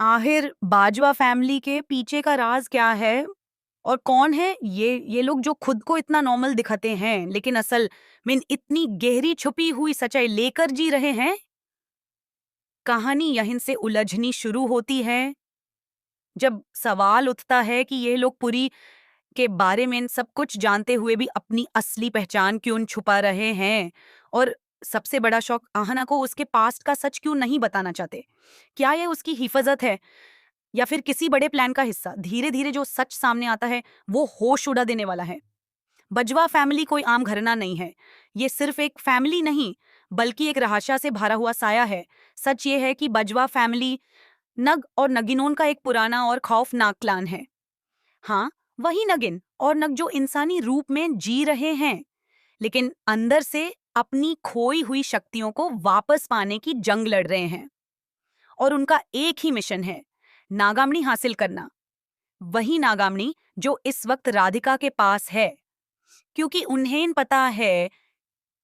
आखिर बाजवा फैमिली के पीछे का राज क्या है और कौन है ये लोग जो खुद को इतना नॉर्मल दिखाते हैं लेकिन असल में इतनी गहरी छुपी हुई सच्चाई लेकर जी रहे हैं। कहानी यहीं से उलझनी शुरू होती है जब सवाल उठता है कि ये लोग पुरी के बारे में सब कुछ जानते हुए भी अपनी असली पहचान क्यों छुपा रहे हैं। और सबसे बड़ा शौक आहना को उसके पास्ट का सच क्यों नहीं बताना चाहते। क्या ये उसकी हिफाजत है या फिर किसी बड़े प्लान का हिस्सा। धीरे धीरे जो सच सामने आता है वो होश उड़ा देने वाला है। बजवा फैमिली कोई आम घराना नहीं है। ये सिर्फ एक फैमिली नहीं बल्कि एक रहाशा से भरा हुआ साया है। सच ये है कि बजवा फैमिली नग और नगिनों का एक पुराना और खौफनाक क्लान है। हाँ, वही नगिन और नग जो इंसानी रूप में जी रहे हैं लेकिन अंदर से अपनी खोई हुई शक्तियों को वापस पाने की जंग लड़ रहे हैं। और उनका एक ही मिशन है, नागामणि हासिल करना। वही नागामणि जो इस वक्त राधिका के पास है, क्योंकि उन्हें पता है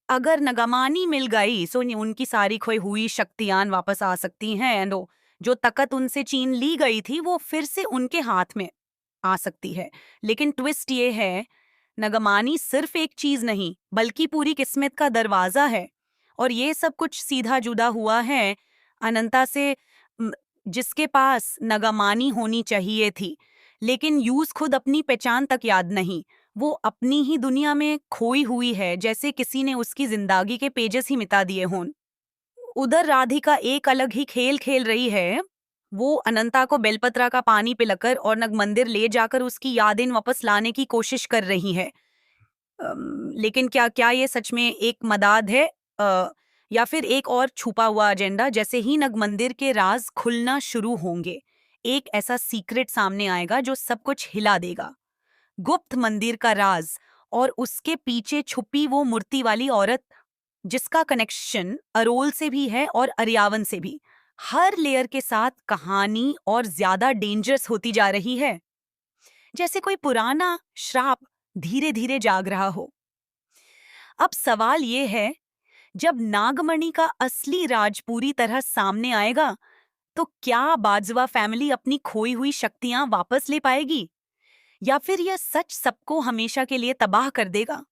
अगर नगामानी मिल गई सो उनकी सारी खोई हुई शक्तियां वापस आ सकती हैं एंड जो ताकत उनसे छीन ली गई थी वो फिर से उनके हाथ में आ सकती है। लेकिन ट्विस्ट ये है, नगमानी सिर्फ एक चीज नहीं बल्कि पूरी किस्मत का दरवाजा है। और ये सब कुछ सीधा जुदा हुआ है अनंता से, म, जिसके पास नगमानी होनी चाहिए थी लेकिन यूज खुद अपनी पहचान तक याद नहीं। वो अपनी ही दुनिया में खोई हुई है, जैसे किसी ने उसकी जिंदगी के पेजेस ही मिटा दिए हों। उधर राधिका एक अलग ही खेल खेल रही है। वो अनंता को बेलपत्रा का पानी पिलाकर और नग मंदिर ले जाकर उसकी यादें वापस लाने की कोशिश कर रही है। लेकिन क्या क्या ये सच में एक मदाद है या फिर एक और छुपा हुआ एजेंडा। जैसे ही नग मंदिर के राज खुलना शुरू होंगे एक ऐसा सीक्रेट सामने आएगा जो सब कुछ हिला देगा। गुप्त मंदिर का राज और उसके पीछे छुपी वो मूर्ति वाली औरत जिसका कनेक्शन अरोल से भी है और अरियावन से भी। हर लेयर के साथ कहानी और ज्यादा डेंजरस होती जा रही है, जैसे कोई पुराना श्राप धीरे धीरे जाग रहा हो। अब सवाल ये है, जब नागमणि का असली राज पूरी तरह सामने आएगा तो क्या बाजवा फैमिली अपनी खोई हुई शक्तियां वापस ले पाएगी या फिर यह सच सबको हमेशा के लिए तबाह कर देगा।